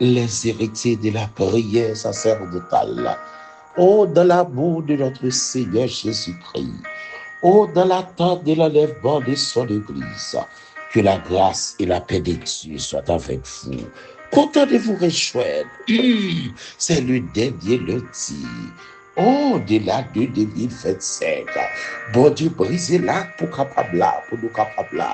les héritiers de la prière sacerdotale. Oh, dans l'amour de notre Seigneur Jésus-Christ. Oh, dans l'attente de l'enlèvement de son Église. Que la grâce et la paix de Dieu soient avec vous. Content de vous rejoindre. C'est le dernier lundi. Oh, de l'année 2025. Bon Dieu, brisez l'acte pour nous capables.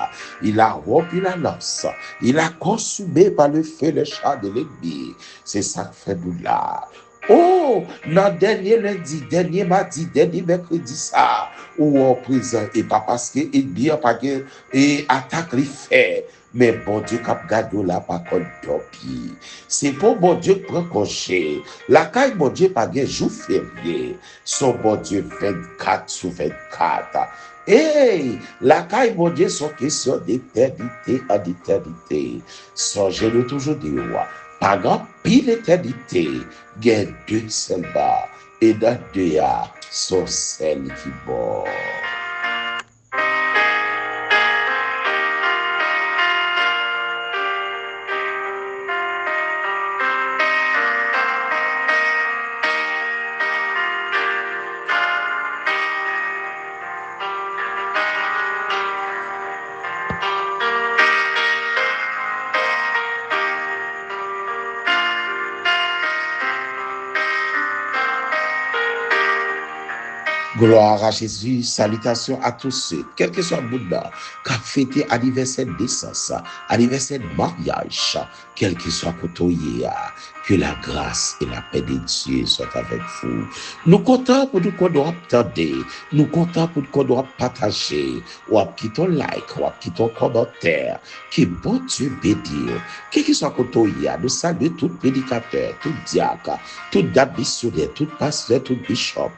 Il a rompu la lance. Il a consumé par le feu le char de l'ennemi. C'est ça que fait nous là. Oh, dans dernier lundi, dernier mardi, dernier mercredi, ça, où on présent, et pas parce que il bien pas que, et attaque les faits, mais bon Dieu, cap gado là, par contre, pied. C'est pour bon Dieu prend congé. La caille, bon Dieu, pas que jour férié. Son bon Dieu 24 sur 24. Hey, la caille, bon Dieu, sont question d'éternité en éternité. Songez-le toujours de roi. Pendant pile éternité, il y a deux seuls bas, et dans deux, sont celles qui mort. Gloire à Jésus, salutations à tous ceux, quel que soit le monde, qui a fêté anniversaire de naissance, anniversaire de mariage, quel que soit côtoyé, que la grâce et la paix de Dieu soient avec vous. Nous comptons pour nous qu'on doit attendre, nous comptons pour nous qu'on doit partager, ou à quitter un like, ou à quitter un commentaire, que bon Dieu bénisse. Quel que soit côtoyé, nous saluons tout prédicateur, tout diacre, tout dame missionnaire, tout pasteur, tout bishop,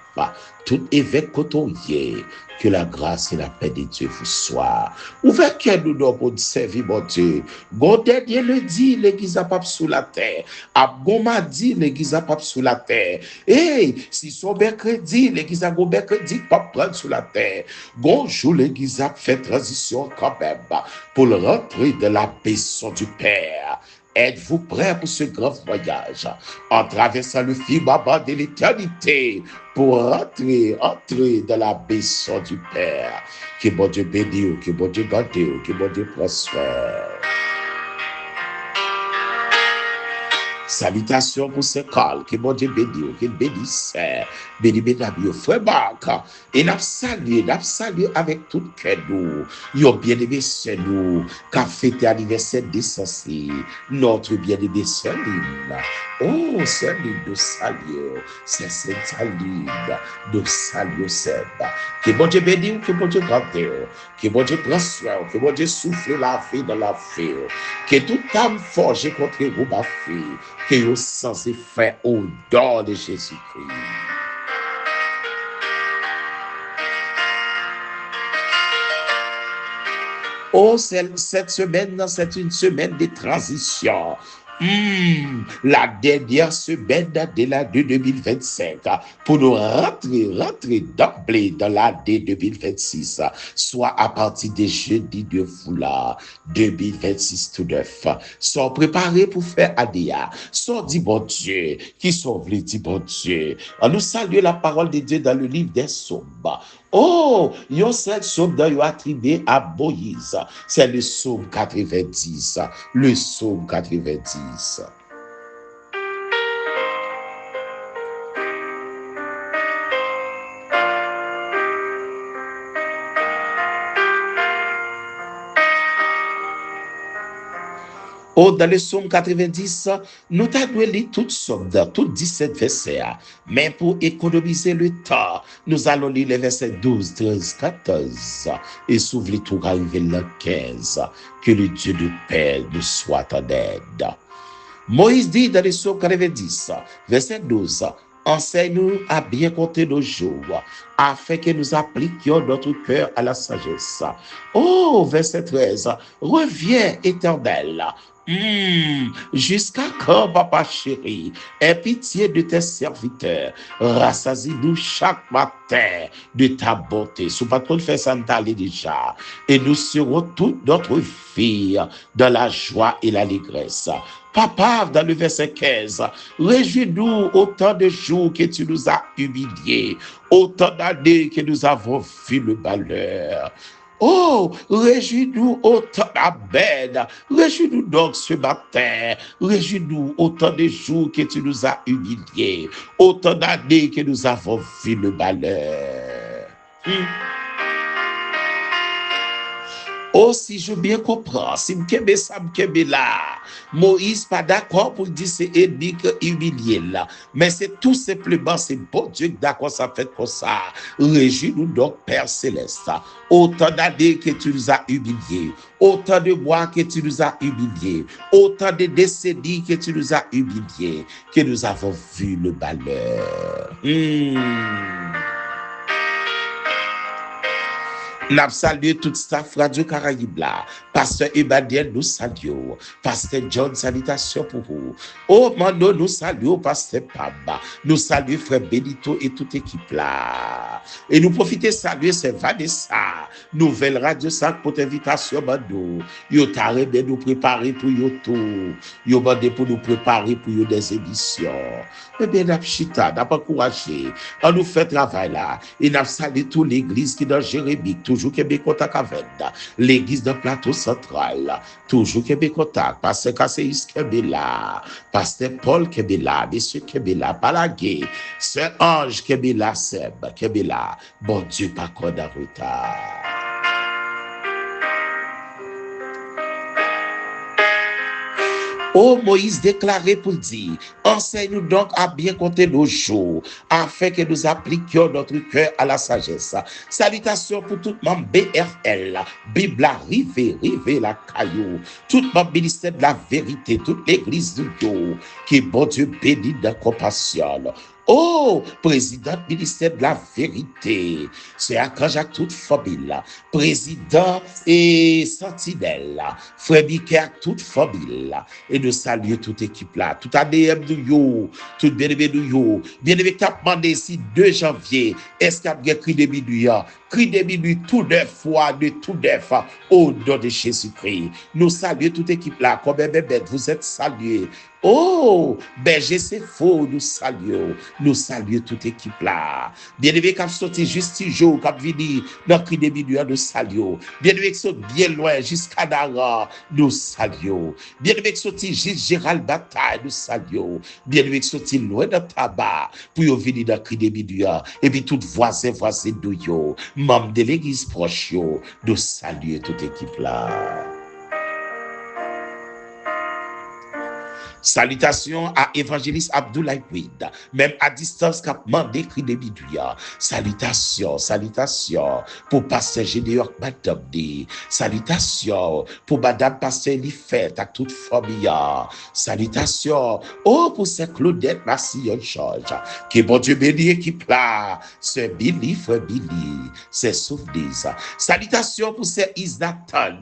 tout évêque côtoyé, que la grâce et la paix de Dieu vous soient. Ouvrez que nous nous pour servir mon Dieu. Bon dernier lundi, l'église a pas sous la terre. À bon mardi, l'église a pas sous la terre. Et si son mercredi, l'église a bon mercredi, pas prendre sous la terre. Bonjour, l'église a fait transition quand même pour rentrer de la maison du Père. Êtes-vous prêts pour ce grand voyage en traversant le firmament de l'éternité pour entrer dans la maison du Père? Que bon Dieu bénisse, que bon Dieu garde, que bon Dieu prospère. Salutations pour ce col, que bon Dieu bénisse, que bénisse, bénis mes frère Marc, et n'a salué avec tout cœur nous, yo bien-aimé c'est nous, qu'a fêté anniversaire d'essentiel, notre bien-aimé Céline. Oh, Céline, nous saluons, c'est Céline, nous saluons Seb. Que bon Dieu bénisse, que bon Dieu garde, que bon Dieu prenne soin, que bon Dieu souffle la vie dans la vie, que toute âme forgée contre vous, ma fille, que vous censé faire au don de Jésus-Christ. Oh, cette semaine, c'est une semaine de transition. La dernière semaine de l'année 2025 pour nous rentrer d'emblée dans l'année 2026, soit à partir des jeudi de Foula 2026 tout neuf, sont préparés pour faire Adéa, sont dit bon Dieu, qui sont venus dit bon Dieu. Nous saluons la parole de Dieu dans le livre des Psaumes. Oh, yon seul psaume dans yon attribué à Moïse, c'est le psaume 90, le psaume 90. Oh, dans le psaume 90, nous t'avons lu toute somme, toutes 17 versets. Mais pour économiser le temps, nous allons lire les versets 12, 13, 14. Et s'ouvrir tout arriver le 15. Que le Dieu de paix nous soit en aide. Moïse dit dans le psaume 90, verset 12, enseigne-nous à bien compter nos jours, afin que nous appliquions notre cœur à la sagesse. Oh, verset 13, reviens éternel. Jusqu'à quand, papa chéri, aie pitié de tes serviteurs, rassasie-nous chaque matin de ta bonté. Sous patron fait ça déjà, et nous serons toute notre vie dans la joie et l'allégresse. Papa, dans le verset 15, réjouis-nous autant de jours que tu nous as humiliés, autant d'années que nous avons vu le malheur. Oh, réjouis-nous autant d'abènes, réjouis-nous donc ce matin, réjouis-nous autant de jours que tu nous as humiliés, autant d'années que nous avons vu le malheur. Oh, si je bien comprends, si m'kebe ça m'kebe là, Moïse pas d'accord pour dire c'est ennemi qui humilié là, mais c'est tout simplement c'est bon Dieu qui d'accord ça fait comme ça. Réjouis-nous donc Père Céleste, autant d'années que tu nous as humiliés, autant de mois que tu nous as humiliés, autant de décennies que tu nous as humiliés, que nous avons vu le malheur. N'a salué toute staff Radio Caraïbe là. Pasteur Emmanuel nous saluons. Pasteur John, salutations pour vous. Oh, Mano, nous saluons Pasteur Pamba. Nous saluons Frère Benito et toute équipe là. Et nous profitons de saluer c'est Vanessa. Nouvelle Radio 5 pour invitation, Mano. Yo taré de nous préparer pour yo tout. Yo mandé pour nous préparer pour yo des émissions. Eh bien, n'a chita, n'a pas encouragé. On nous fait travail là. Et n'a salué toute l'église qui est dans Jérémie. Toujours Québec Contact avec l'église de Plateau Central, toujours Québec Contact, Pasteur Kasséis Kebela, Pasteur Paul Kebela, Monsieur Kebela, Palagué, Sœur Ange Kebela, Seb Kebela, bon Dieu, pas qu'on a retard. Oh, Moïse déclaré pour dire, enseigne-nous donc à bien compter nos jours, afin que nous appliquions notre cœur à la sagesse. Salutations pour tout le monde BRL, Bible rivé la caillou, tout le monde ministère de la vérité, toute l'église de Dieu, qui bon Dieu bénit de compassion. Oh, président ministère de la vérité, c'est à Jacques toute famille, président et sentinelle, frère Mickey à toute famille, et de saluer toute équipe là, tout ADM de yo, tout bien-aimé de yo, bien-aimé qui a demandé ici 2 janvier, est-ce qu'il y a cri de minuit, tout neuf fois, de tout neuf, au nom de Jésus-Christ. Nous saluons toute équipe là, comme un bébé, vous êtes salués. Oh, berger c'est faux, nous saluons toute équipe là. Bien-aimé qui a sorti juste jour, qui a venu dans le cri de minuit, nous saluons. Bien-aimé qui sont bien loin, jusqu'à Dara, nous saluons. Bien-aimé qui sorti juste Gérald Bataille, nous saluons. Bien-aimé qui sorti loin de tabac, pour venir dans le cri de minuit, et puis tout voisin de yo, membre de l'église proche, nous saluons toute équipe là. Salutations à évangéliste Abdoulaye Ouid, même à distance qu'a demandé cri de bidouya. Salutations pour pasteur Gédéon Madame D. Salutations pour madame pasteur Lifet à toute famille. Salutations pour cette Claudette Massillon George. Que bon Dieu bénisse équipe là. C'est Billy, frère Billy. C'est Souvenirs. Salutations pour ces Isnatan.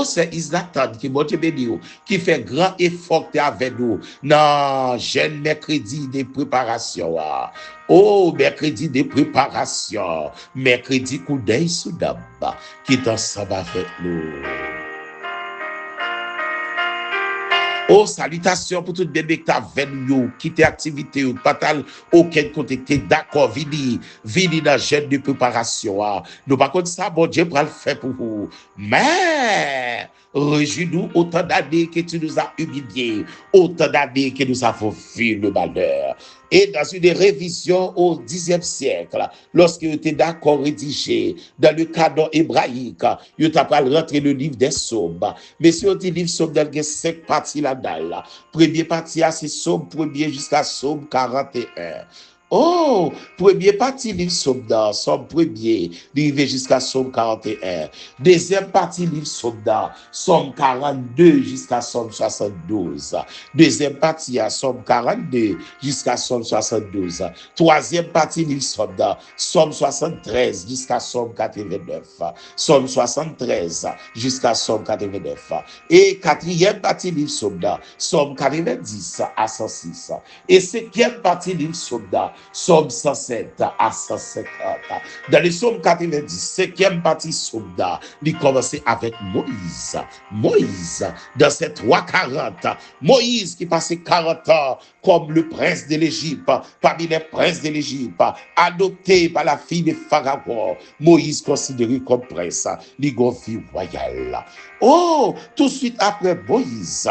C'est Isnatan qui bon Dieu bénisse, qui fait grand effort avec nous dans jeune mercredi de préparation. Oh, mercredi de préparation, mercredi coup d'œil sous dame qui est ensemble avec nous. Oh, salutations pour tout bébé qui a venu, qui t'es activité, ou pas tal, aucun côté, d'accord, vini dans jeune de préparation. Nous, par contre, ça, bon Dieu, va le faire pour vous. Mais, réjouis-nous autant d'années que tu nous as humiliés, autant d'années que nous avons vu le malheur. Et dans une révision au Xe siècle, lorsque tu étais d'accord rédigé dans le canon hébraïque, tu as rentré le livre des Psaumes. Mais si on dit livre Psaume, il y a 5 parties là-dedans. Première partie, c'est Psaume 1er jusqu'à Psaume 41. Oh, premier partie livre Psaume 1er, arrivé jusqu'à Psaume 41. Deuxième partie livre Psaume 42 jusqu'à Psaume 72. Deuxième partie à Psaume 42 jusqu'à Psaume 72. Troisième partie livre Psaume 73 jusqu'à Psaume 89. Psaume 73 jusqu'à Psaume 89. Et quatrième partie livre Psaume 90 à 106. Et cinquième partie livre Somme 107 à 150. Dans le Somme 90, 5e partie Somme, il commence avec Moïse. Moïse, dans ces 340, Moïse qui passait 40 ans comme le prince de l'Égypte, parmi les princes de l'Égypte, adopté par la fille de Pharaon, Moïse considéré comme prince, il a une vie royale. Oh, tout de suite après Moïse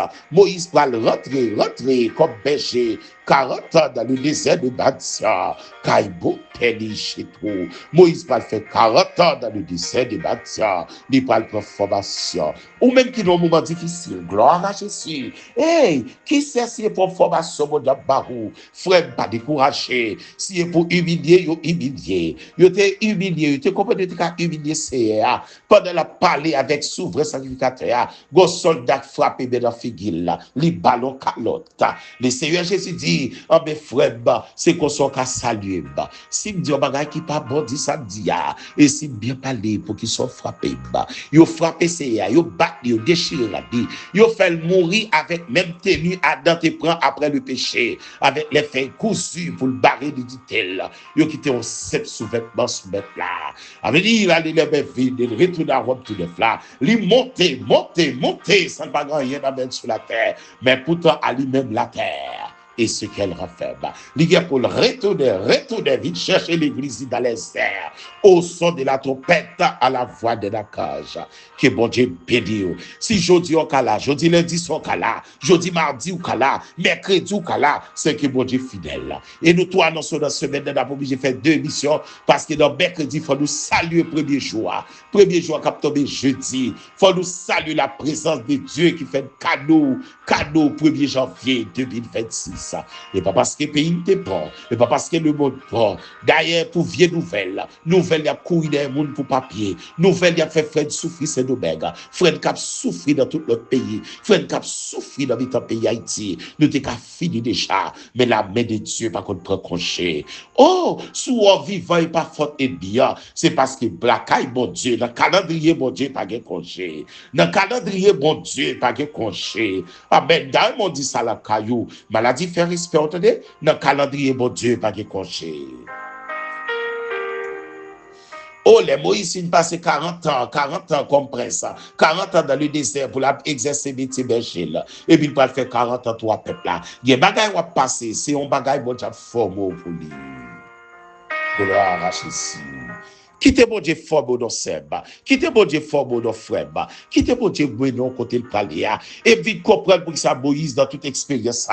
va rentrer comme berger 40 ans dans le désert de Batia, Kaïbo, Penny, Chétrou. Moïse va faire 40 ans dans le désert de Batia, il va prendre formation. Ou même qui dans un moment difficile, gloire à Jésus. Hey, qui sait si c'est pour formation de Barou, frère, pas découragé. Si c'est pour humilier, yo humilié. Yo t'es humilié, yo t'es compris de t'es humilié, c'est pendant la parler avec souverain sacrificateur, go soldat frappé dans la figure, les ballons calotte. Le Seigneur Jésus dit, oh mes frères, c'est qu'on soit qu'à saluer. Si me dit un bagage qui pas bon, dit ça dit, et si bien parler pour qu'ils soient frappés, yo frappé c'est yo bat, yo déchiré la dit, yo fait mourir avec même tenue Adam te prend après le péché, avec les fins cousus pour le barrer de dit-elle. Yo quitté un sept sous-vêtements sous là. Avec dit, il allait les vide, il retourne à Rome tout de là. Il monter, sans pas rien à mettre sur la terre, mais pourtant à lui-même la terre. Et ce qu'elle refait, il y a pour retourner vite chercher l'église dans les airs, au son de la trompette, à la voix de la cage. Que bon Dieu bénisse. Si jeudi au cala, jeudi lundi au cala, jeudi mardi au cala, mercredi au cala, c'est que bon Dieu fidèle. Et nous tous annonçons dans ce semaine, nous avons obligé de faire 2 missions, parce que dans mercredi, il faut nous saluer le premier jour. Premier jour qui a tombé jeudi, il faut nous saluer la présence de Dieu qui fait cadeau 1er janvier 2026. Et pas parce que le pays était bon, et pas parce que le monde bon. D'ailleurs, pour vieille nouvelle, il y a couru dans le monde pour papier. Nouvelle, il y a fait Fred souffrir, c'est d'Obeg. Fred Cap souffrir dans tout notre pays. Fred Cap souffrir dans notre pays Haïti. Nous t'es qu'à fini déjà. Mais la main de Dieu, par contre, prend congé. Oh, sous en vivant et pas faute et bien, c'est parce que Blackaï, mon Dieu, dans le calendrier, mon Dieu, pas de congé. Dans le calendrier, mon Dieu, pas de congé. Amen. Dans le monde, dit ça, la caillou. Maladie fait respect, entendez? Dans le calendrier, mon Dieu, pas de congé. Oh, les Moïse, il passé 40 ans comme prince, 40 ans dans le désert pour exercer métier berger. Et puis, il va faire 40 ans, trois peuples là. Il y a des bagages qui vont passer, c'est un bagage qui va former pour lui. Gloire à Jésus. Quittez mon Dieu fort dans Seba, quittez mon Dieu fort dans Freba, quittez mon Dieu bon côté le palais, et vite comprendre pour que ça Moïse dans toute expérience,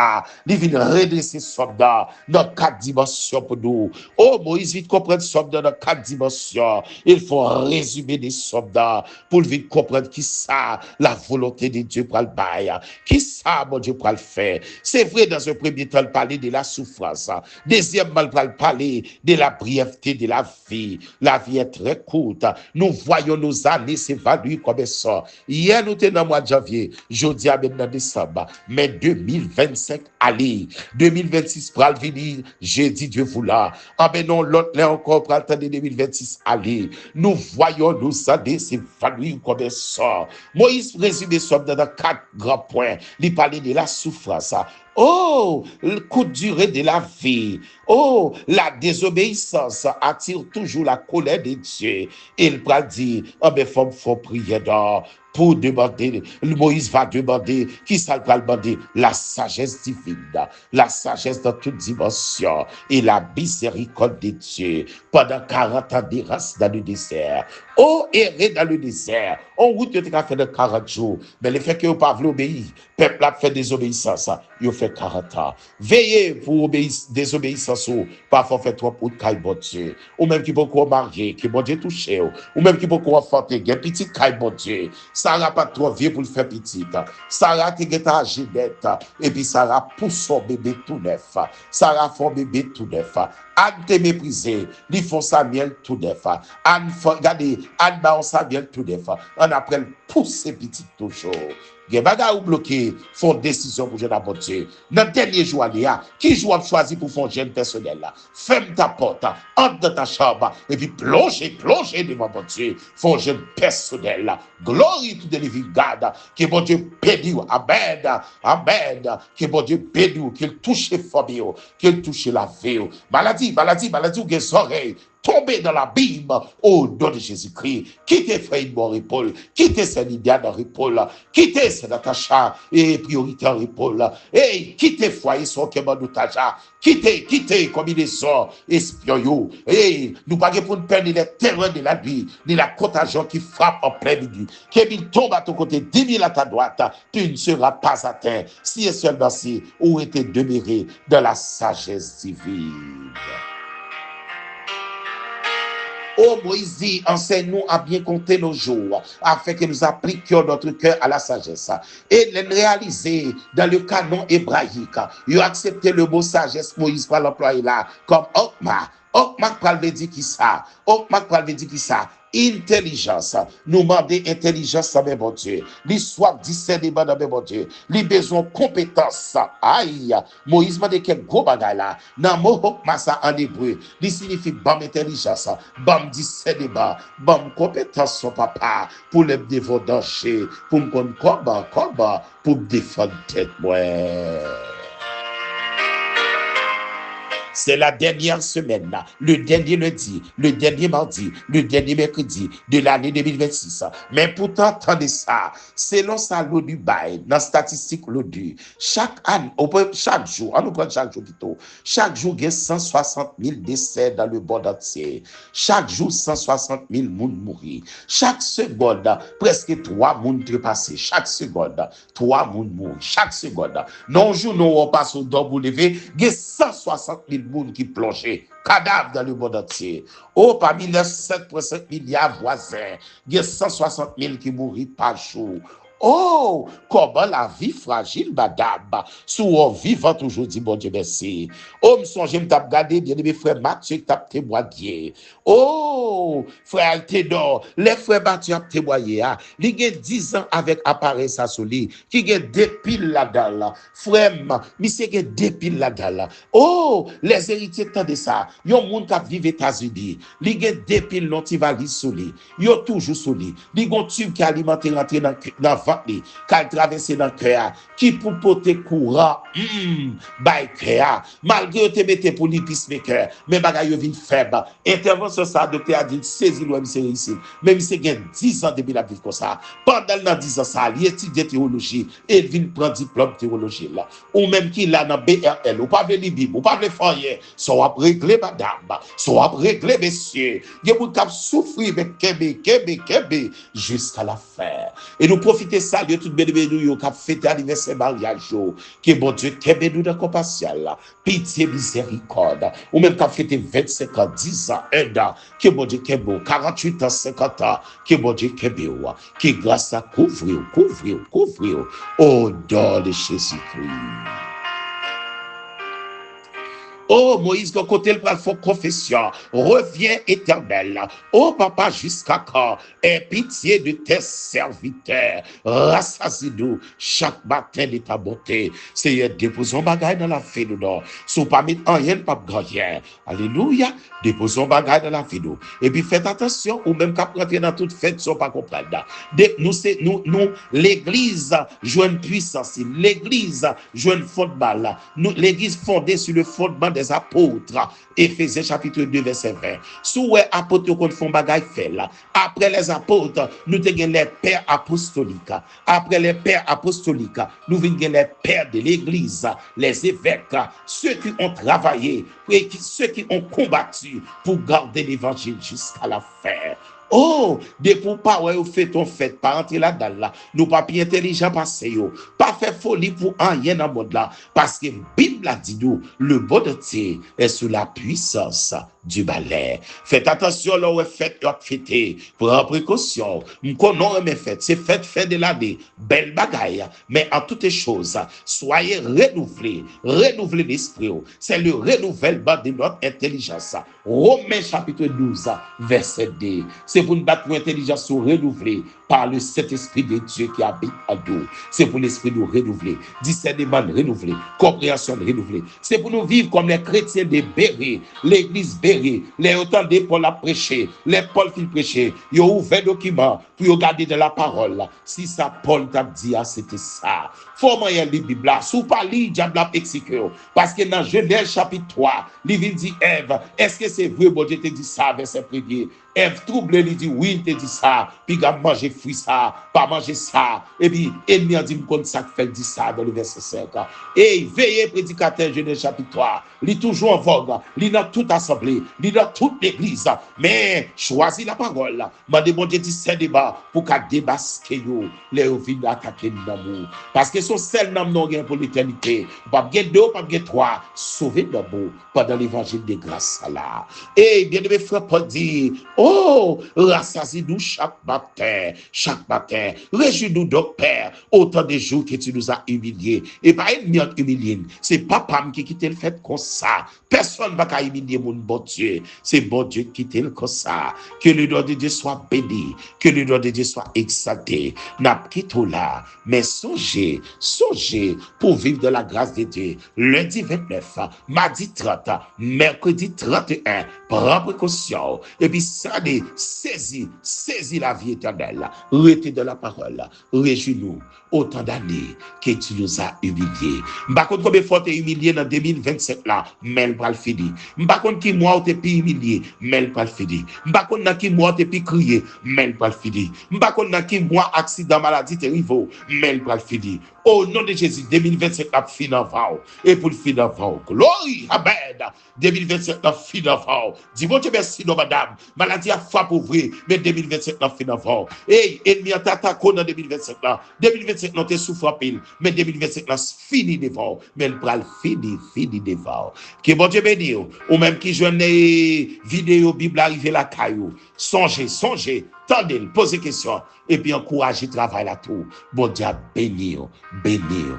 il vient redresser soldats dans 4 dimensions pour nous. Oh Moïse vite comprendre soldats dans 4 dimensions. Il faut résumer des soldats pour vite comprendre qui ça la volonté de Dieu pour le bail, qui ça mon Dieu pour le faire. C'est vrai dans un premier temps parler de la souffrance, deuxièmement parler de la brièveté de la vie est très courte. Nous voyons nos années s'évaluer comme ça. Hier, nous étions dans le mois de janvier. Jeudi, à maintenant décembre. Mais 2025, allez. 2026, pour le venir, jeudi, Dieu vouloir. Ah, mais non, l'autre, là encore, pour attendre 2026, allez. Nous voyons nos années s'évaluer comme ça. Moïse résumé ça dans 4 grands points. Il parlait de la souffrance. Oh, le coup de durée de la vie. Oh, la désobéissance attire toujours la colère de Dieu. Il va dire, oh, mais faut prier d'or. Pour demander, Moïse va demander, qui ça va demander? La sagesse divine, la sagesse dans toute dimension et la miséricorde de Dieu pendant 40 ans d'errance dans le désert. Oh, errer dans le désert, on route tu as fait de 40 jours, mais le fait que vous ne pouvez pas obéir, le peuple a fait désobéissance, il fait 40 ans. Veillez pour désobéissance, parfois fait trop pour caille bon Dieu, ou même qui peut marier, qui bon Dieu toucher, ou même qui peut enfanter, qui petit caille bon Dieu. Sarah pas trop vieux pour le faire petit. Sarah qui est âgée d'être. Et puis Sarah pousse son bébé tout neuf. Sarah fait un bébé tout neuf. Anne te méprisé. Ils font Samuel tout neuf. Anne, regardez, Anne ba Samuel tout neuf. On après pousser petit toujours. Les bagages ou bloqués font décision pour jeune Dieu. Dans le dernier jour, qui joue à choisir pour faire jeune personnel là? Ferme ta porte, entre dans ta chambre et puis plongez devant mon Dieu. Font jeune personnel là. Gloire to the living God. Que mon Dieu bénisse. Amen. Que mon Dieu bénisse. Qu'il touche les familles. Qu'il touche la vie. Maladie maladie ou des oreilles, tomber dans l'abîme au nom de Jésus-Christ. Quittez Frère mon épaule, quittez Sénidia dans l'épaule, quittez Sénatacha et priorité en épaule, et quittez foyer son kéman d'outaja, quittez combinaison espion, et nous pas pour nous perdre les terreurs de la nuit, ni la contagion qui frappe en plein midi, qui tombe à ton côté, 10 000 à ta droite, tu ne seras pas atteint, si et seulement si, où était demeuré dans la sagesse divine. Oh Moïse dit, enseigne-nous à bien compter nos jours, afin que nous appliquions notre cœur à la sagesse. Et les réaliser dans le canon hébraïque. Il a accepté le mot sagesse, Moïse va l'employer là, comme Okma. Okma parle de dire qui ça? Okma parle de dire qui ça? Intelligence. Nous demander intelligence dans mes bon Dieu. L'histoire discernement dans mes bon Dieu. Les besoins compétence. Aïe. Moïse m'a dit quel gros bagay là. Dans mot Okma ça en hébreu. Il signifie bam intelligence. Bam discernement. Bam compétence son papa. Pour les dévorer danger. Pour me combat. Pour me défendre tête moi. C'est la dernière semaine, le dernier lundi, le dernier mardi, le dernier mercredi de l'année 2026. Mais pourtant, attendez ça, selon ça, l'ONU bail, dans la statistique l'ONU, chaque jour, on nous prend chaque jour plutôt, chaque jour, il y a 160 000 décès dans le monde entier. Chaque jour, 160 000 personnes mourir. Chaque seconde, presque 3 personnes trépassées. Chaque seconde, 3 personnes mourir. Chaque seconde. Non, jour, nous, on passe au dos pour lever, il y a 160 000 monde qui plongeait, cadavre dans le monde entier. Oh, parmi les 7,5 milliards voisins, il y a 160 000 qui mourent par jour. Oh, comment la vie fragile, madame. Sous on vivant toujours, dit bon Dieu merci. Oh, me songe, me tape gardé, bien aimé frère Mathieu, qui tape témoigné. Oh, frère Altédor, les frères Mathieu a témoigné. Il y a 10 ans avec appareil ça soli, qui y a des piles là-dedans. Frère, monsieur, il y a des piles là-dedans. Oh, les héritiers de ça. Yon moun qui vivent aux États-Unis. Il y a des piles non qui valent soli. Yon toujours soli. Il y a un tube qui alimente rentrer dans ventre, qui traverse dans le cœur, qui pour porter courant, by cœur. Malgré te mettez pour l'épice cœur, mais bagay yo vin faible. Intervention ça, docteur a dit, saisi l'ouem c'est ici. Même si il y a 10 ans depuis la vie comme ça. Pendant dans 10 ans ça, il étudie théologie, et il vient prendre diplôme théologie là. Ou même qui là dans BRL, ou pas de Bible, ou pas de foyer, soit régler madame, soit régler messieurs. Il y a beaucoup qui souffrir avec Kébé, jusqu'à la fin. Et nous profiter ça de tout bénédou qui a fêté anniversaire mariage, que bon Dieu, Kébé nous de compassion là, pitié, miséricorde, ou même qui a fêté 25 ans, 10 ans, 1 an, que bon Dieu, Kébé, 48 ans, 50 ans, que bon Dieu, Kébé, qui grâce à couvrir, au nom de Jésus-Christ. Oh Moïse, de côté le pral font confession, reviens éternel. Oh papa, jusqu'à quand? Aie pitié de tes serviteurs. Rassasie-nous chaque matin de ta bonté. Seigneur, déposons bagaille dans la vie nous. Sous pas mettre en rien, pas grand-rien. Alléluia. Déposons bagaille dans la vie nous. Et puis faites attention, ou même qu'à rentrer dans toute fête, sans pas comprendre. Nous, l'église joue une puissance. L'église joue une fondement. L'église fondée sur le fondement des apôtres. Éphésiens chapitre 2 verset 20. Sous les apôtres qu'on font bagaille fait là. Après les apôtres, nous avons les pères apostoliques. Après les pères apostoliques, nous avons les pères de l'église, les évêques, ceux qui ont travaillé, ceux qui ont combattu pour garder l'évangile jusqu'à la fin. Oh, depuis pas ouais, vous faites ton fait, pas entrer là-dedans là. Nous pas plus intelligents passer yo. Pas faire folie pour rien dans le monde là. Parce que Bible a dit nous, le bon entier est sous la puissance du balai. Faites attention là où faites votre fête. Prenez précaution. M'connons mes fêtes. C'est fête de l'année. Belle bagaille. Mais en toutes choses, soyez renouvelés. Renouvelez l'esprit. C'est le renouvellement de notre intelligence. Romains chapitre 12, verset 2. C'est pour nous battre pour intelligence renouvelée. par le Saint-Esprit de Dieu qui habite en nous. C'est pour l'esprit nous renouveler, discernement renouveler, compréhension renouveler. C'est pour nous vivre comme les chrétiens de Béry, l'église Béry, les autant de Paul a prêché, les Paul qui prêchaient, ils ont ouvert document pour regarder de la parole. Si ça Paul t'a dit, c'était ça. Faut moyen lire Bible là, sous pas lire diable a expliqué parce que dans Genèse chapitre 3, il dit Ève, est-ce que c'est vrai bon Dieu te dit ça verset premier. Ève trouble, il dit oui, il te dit ça, puis il a mangé fruit ça, pas manger ça, et puis ennemi a dit comme ça fait dit ça dans le verset 5. Et veillez prédicateur Genèse chapitre 3, il est toujours en vogue, il est dans toute assemblée, il est dans toute l'église, mais choisis la parole, mandez bon Dieu dit c'est débat pour qu'à débasquer les vignes attaquer l'amour, parce que son seul nom non rien pour l'éternité, pas bien deux, pas bien trois, sauver d'amour pendant l'évangile de grâce là. Et bien aimé frère Paul dit, oh, rassasie-nous chaque matin. Réjouis-nous donc, Père, autant de jours que tu nous as humiliés. Et pas ennemi humilié, c'est papa qui quitte le fait comme ça. Personne ne va humilier mon bon Dieu. C'est bon Dieu qui quitte le comme ça. Que le nom de Dieu soit béni, que le nom de Dieu soit exalté. N'a quitté là, mais songez pour vivre de la grâce de Dieu. Lundi 29, mardi 30, mercredi 31, prends précaution. Et puis, ça saisis la vie éternelle. Restez de la parole. Réjouis-nous. Autant d'années que tu nous as humiliés. Par contre, combien de fois tu es humilié dans 2027 là, mais le bral fini. Par contre, qui moi tu es plus humilié, mais le bral fini. Par contre, qui moi tu es plus crié, mais le bral fini. Par contre, qui moi accident, maladie, terrible, mais le bral fini. Au nom de Jésus, 2027 a fini avant. Et pour le fin avant, glory, amen. 2027 a fini avant. Dis bon Dieu merci, non, madame. Maladie a frappé pour vrai, mais 2027 a fini avant. Et ennemi a t'attaqué dans 2027 là. 2027 non te souffre pile, mais 2027 là fini devant. Mais le pral fini devant. Que bon Dieu bénisse. Ou même qui joue les vidéos Bible arriver la caillou. Songez. Tendez, posez question. Et puis encouragez travail là tout. Bon Dieu bénir.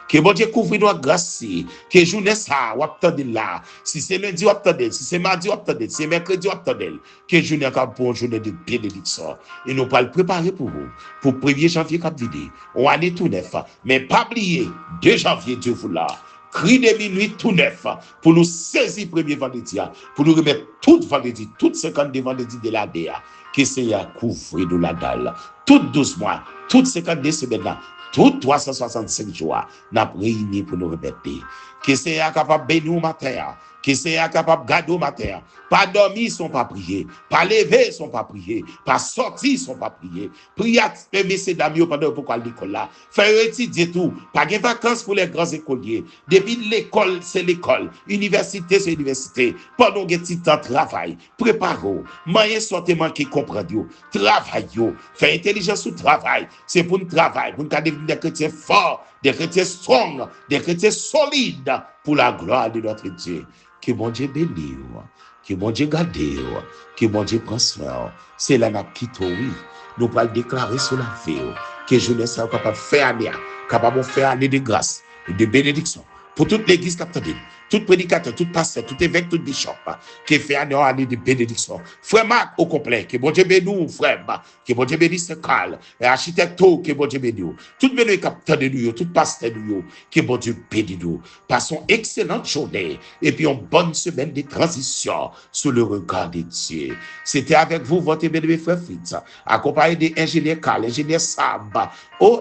Que bon Dieu couvre nous grâce. Que journée ça, ou attendez là. Si c'est lundi, ou attendez. Si c'est mardi, ou attendez. Si c'est mercredi, ou attendez. Que journée pour une journée de bénédiction. Et nous pas le préparer pour vous. Pour 1er janvier, cap vidé. On année tout neuf. Mais pas oublier, 2 janvier, Dieu vous l'a. Cri de minuit tout neuf pour nous saisir premier vendredi, pour nous remettre tout vendredi, toutes 52 vendredis de la DA, que c'est à couvrir de la dalle, toutes 12 mois, toutes 52 semaines, toutes 365 jours, nous avons réuni pour nous répéter. Que c'est capable de bénir matin, que c'est capable de garder matin, pas dormir sont pas prier, pas lever sont pas prier, pas sortir sont pas prier. Prier messieurs dames pendant pourquoi l'école là, faire étudier tout, pas de vacances pour les grands écoliers. Depuis l'école c'est l'école, université c'est université. Pendant que petit temps travail, préparez-vous, moyen sortement qui comprendre, travaillez, faire intelligence au travail, c'est pour nous travail, pour nous devenir des chrétiens forts, des chrétiens strong, des chrétiens solides pour la gloire de notre Dieu. Que mon Dieu bénisse, que mon Dieu garde, que mon Dieu prenne soin. C'est là n'a quitté, oui. Nous allons déclarer sur la vie que jeunesse est capable de faire année de grâce et de bénédiction pour toute l'église catholique, tout prédicateur, tout pasteur, tout évêque, tout bishop qui fait année de bénédiction. Frère Marc au complet, que bon Dieu bénisse, frère, que bon Dieu bénisse Carl, et architecte, que bon Dieu bénisse. Tout bénisse capteur de nous, tout pasteur de nous, que bon Dieu bénisse nous. Passons excellente journée et puis une bonne semaine de transition sous le regard de Dieu. C'était avec vous, votre béni frère Fritz, accompagné de l'ingénieur Carl, l'ingénieur Sab,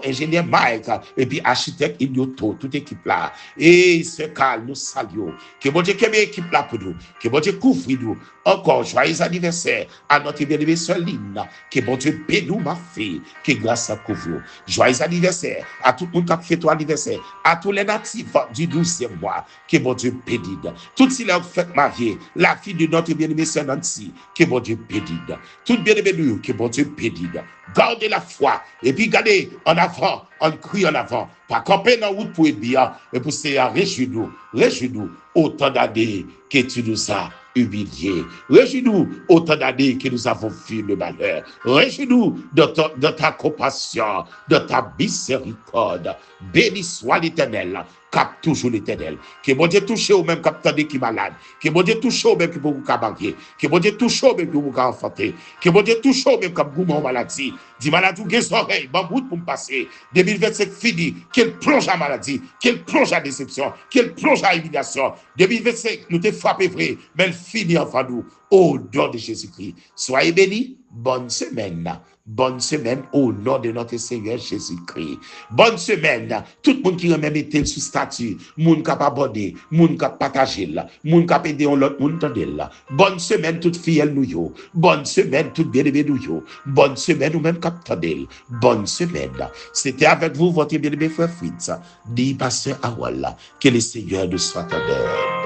ingénieur Mike, et puis architecte Ignoto, toute équipe là. Et ce Carl, nous saluons. Que bon Dieu qui équipe là pour nous, que bon Dieu couvre nous. Encore joyeux anniversaire à notre bien-aimée sœur Lynn, que bon Dieu bénisse ma fille, que grâce à couvre. Joyeux anniversaire à tout le monde qui a fait ton anniversaire, à tous les natifs du 12e mois, que bon Dieu bénisse. Toutes ces leur fête mariée, la fille de notre bien-aimée sœur Nancy, que bon Dieu bénisse. Toutes bien-aimées nous, que bon Dieu bénisse. Gardez la foi et puis gardez en avant, on crie en avant, pas camper dans la route pour être bien, et pour se réjouis-nous, autant d'années que tu nous as humiliés. Réjouis-nous autant d'années que nous avons vu le malheur. Réjouis-nous de ta compassion, de ta miséricorde. Béni soit l'Éternel cap toujours l'éternel. Que bon Dieu touche au même cap tendez qui malade. Que bon Dieu touche au même qui pour vous banquier. Que bon Dieu touche au même qui pour vous enfanter. Que bon Dieu touche au même comme gourmand maladie. Dit maladie ou des oreilles, bon route pour me passer. 2025 fini. Qu'elle plonge à maladie, qu'elle plonge à déception, qu'elle plonge à humiliation. 2025, nous te frappé vrai, mais elle finit enfin nous. Au nom de Jésus-Christ. Soyez bénis. Bonne semaine. Bonne semaine au nom de notre Seigneur Jésus-Christ. Bonne semaine. Tout le monde qui remet mettre sous statut, moun qui abonné, moun qui partager là, moun qui aider l'autre moun tande là. Bonne semaine toute fidèle nous yo. Bonne semaine toute bien-aimé nous yo. Bonne semaine ou même captandel. Bonne semaine. C'était avec vous votre bien-aimé frère Fritz, dit pasteur Awala. Que le Seigneur nous soit fidèle.